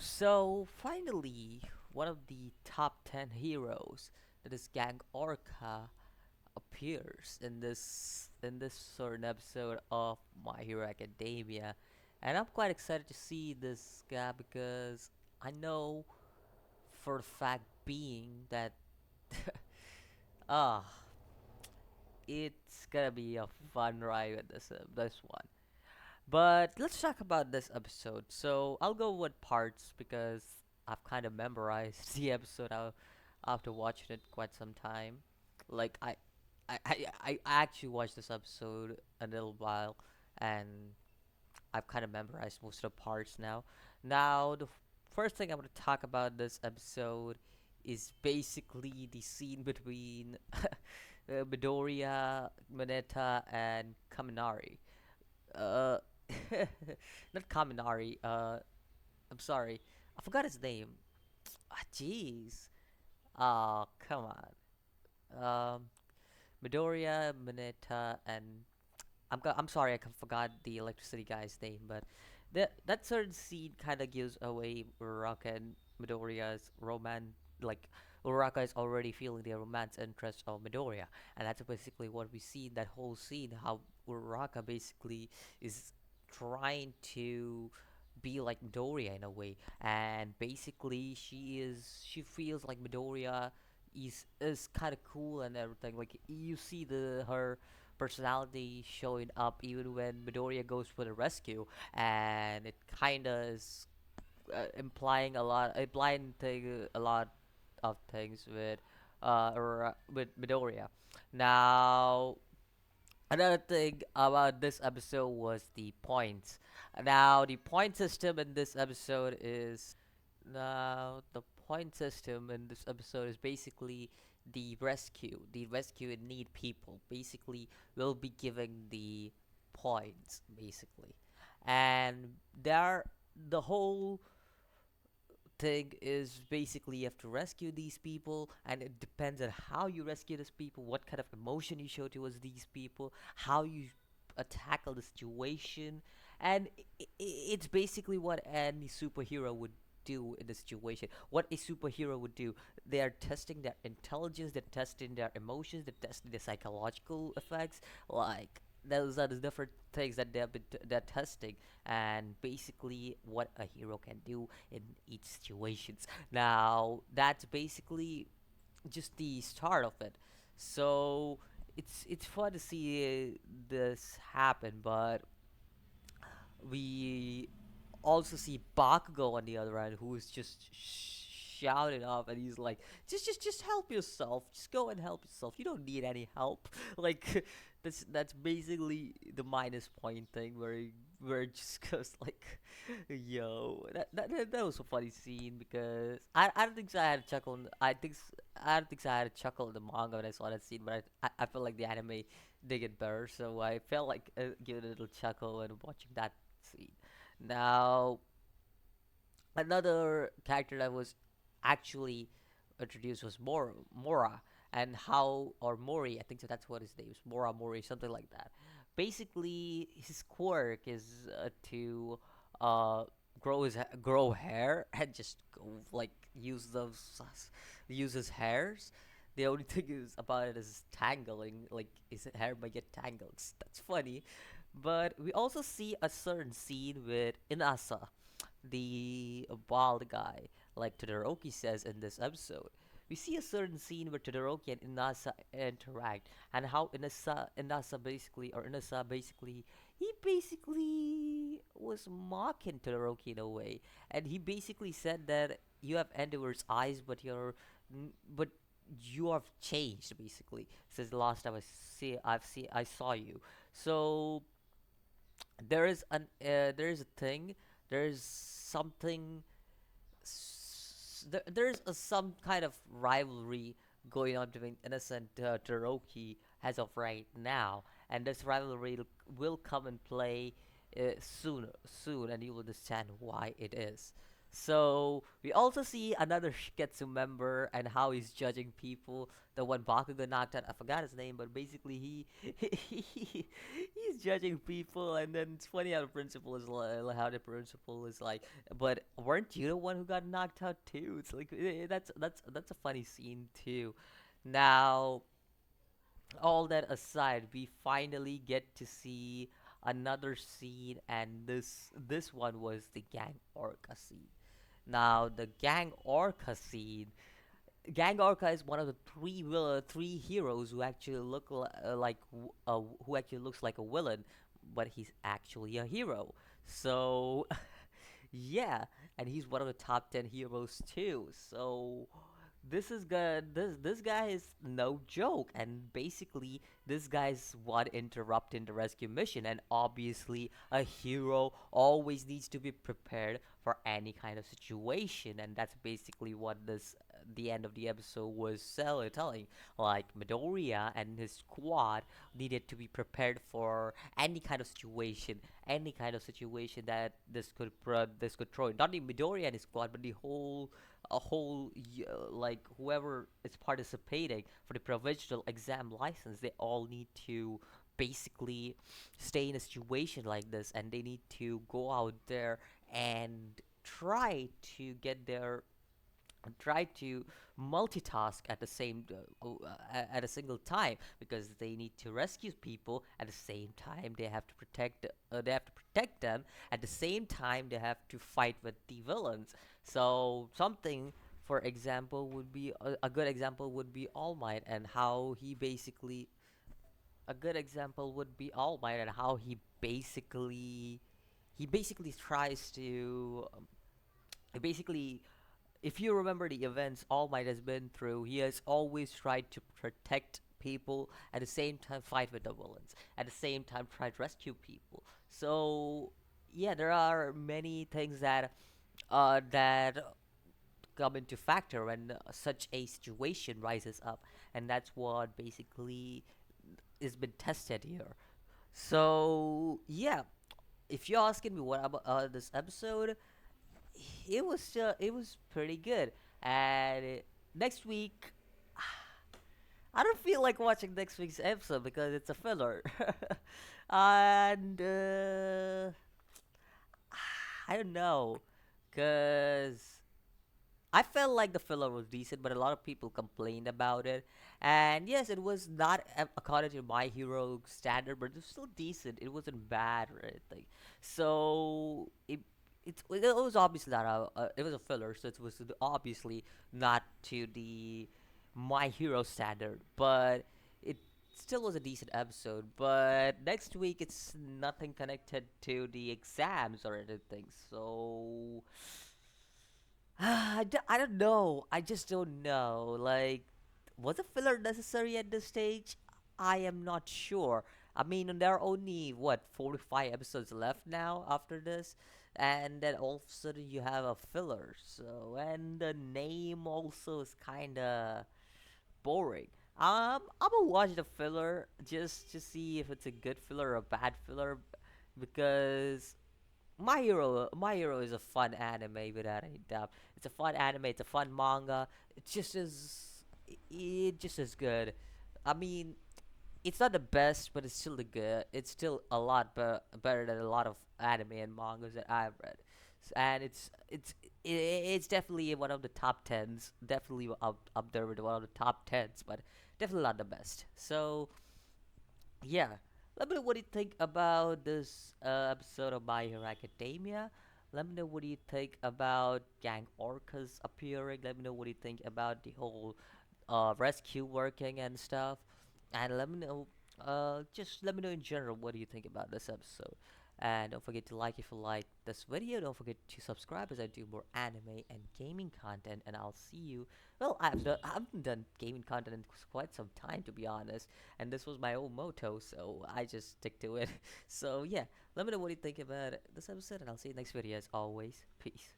So finally, one of the top 10 heroes, that is Gang Orca, appears in this certain episode of My Hero Academia, and I'm quite excited to see this guy because I know for the fact being that ah, it's gonna be a fun ride with this one. But let's talk about this episode. So I'll go with parts because I've kind of memorized the episode after watching it quite some time. Like I actually watched this episode a little while, and I've kind of memorized most of the parts now. Now first thing I'm gonna talk about this episode is basically the scene between Midoriya, Mineta, and Kaminari. Uh, not Kaminari. I'm sorry, I forgot his name. Ah, jeez. Oh, come on. Midoriya, Mineta, and I'm sorry, forgot the electricity guy's name, but that certain scene kind of gives away Uraraka and Midoriya's romance. Like Uraraka is already feeling the romance interest of Midoriya, and that's basically what we see in that whole scene. How Uraraka basically is trying to be like Midoriya in a way, and basically she feels like Midoriya is kind of cool and everything. Like you see the her personality showing up even when Midoriya goes for the rescue, and it kind of is implying a lot of things with Midoriya. Now, another thing about this episode was the points. Now, the point system in this episode is now the point system in this episode is basically the rescue in need people basically will be giving the points basically, and there the whole thing is basically you have to rescue these people, and it depends on how you rescue these people, what kind of emotion you show towards these people, how you tackle the situation, and it's basically what any superhero would do in the situation. What a superhero would do, they are testing their intelligence, they're testing their emotions, they're testing their psychological effects. Like those are the different things that they're testing, and basically what a hero can do in each situations. Now that's basically just the start of it. So it's fun to see this happen, but we also see Bakugo on the other end, who is just shouting up, and he's like, just help yourself. Just go and help yourself. You don't need any help." Like, that's basically the minus point thing where it just goes like, "Yo, that was a funny scene because I don't think so I had a chuckle. I don't think so I had a chuckle in the manga when I saw that scene, but I felt like the anime did get better, so I felt like giving a little chuckle when watching that scene. Now, another character that was actually introduced was Mora, and how or Mori, I think so. That's what his name is, Mora Mori, something like that. Basically, his quirk is to uh, grow hair and just go, like use his hairs. The only thing is about it is tangling, like his hair might get tangled. That's funny, but we also see a certain scene with Inasa, the bald guy, like Todoroki says in this episode. We see a certain scene where Todoroki and Inasa interact, and how Inasa basically, he basically was mocking Todoroki in a way, and he basically said that you have Endeavor's eyes, but you have changed basically since the last time I saw you. So there is a thing, there's something there's some kind of rivalry going on between Innocent Todoroki as of right now, and this rivalry will come and play soon, and you will understand why it is. So we also see another Shiketsu member and how he's judging people. The one Bakugo knocked out, I forgot his name, but basically he's judging people, and then it's funny how the principal is how the principal is like, but weren't you the one who got knocked out too? It's like that's a funny scene too. Now, all that aside, we finally get to see another scene, and this one was the gang orca scene. Now, the Gang Orca is one of the three heroes who actually who actually looks like a villain, but he's actually a hero. So yeah, and he's one of the top 10 heroes too. So this is good. This guy is no joke, and basically this guy's what interrupting the rescue mission. And obviously, a hero always needs to be prepared for any kind of situation, and that's basically what this the end of the episode was telling. Like Midoriya and his squad needed to be prepared for any kind of situation that this could throw. Not only Midoriya and his squad, but the whole like whoever is participating for the provisional exam license, they all need to basically stay in a situation like this, and they need to go out there and try to get their try to multitask at the same at a single time, because they need to rescue people at the same time they have to protect them at the same time they have to fight with the villains. So something, for example, would be a good example would be All Might, and how he basically a good example would be All Might and how he basically tries to he basically if you remember the events All Might has been through, he has always tried to protect people, at the same time fight with the villains, at the same time try to rescue people. So yeah, there are many things that come into factor when such a situation rises up, and that's what basically is been tested here. So yeah, if you're asking me what about this episode, it was pretty good. And next week, I don't feel like watching next week's episode because it's a filler. And I don't know, cause I felt like the filler was decent, but a lot of people complained about it. And yes, it was not according to my hero standard, but it was still decent. It wasn't bad or anything. So it was obviously not it was a filler, so it was obviously not to the my hero standard, but it still was a decent episode. But next week, it's nothing connected to the exams or anything. So I don't know. I just don't know. Like, was a filler necessary at this stage? I am not sure. I mean, there are only what 45 episodes left now after this, and then all of a sudden you have a filler. So, and the name also is kind of boring. I'm gonna watch the filler just to see if it's a good filler or a bad filler, because my Hero is a fun anime without any doubt. It's a fun anime. It's a fun manga. It just as good. I mean, it's not the best, but it's still the good. It's still a lot better than a lot of anime and mangas that I've read. And it's definitely one of the top tens. Definitely up there with one of the top tens, but definitely not the best. So yeah. Let me know what you think about this episode of My Hero Academia. Let me know what you think about Gang Orcas appearing. Let me know what you think about the whole rescue working and stuff. And let me know, just let me know in general what do you think about this episode. And don't forget to like if you like this video. Don't forget to subscribe as I do more anime and gaming content. And I'll see you. Well, I haven't done gaming content in quite some time, to be honest. And this was my own motto, so I just stick to it. So yeah, let me know what you think about this episode, and I'll see you next video as always. Peace.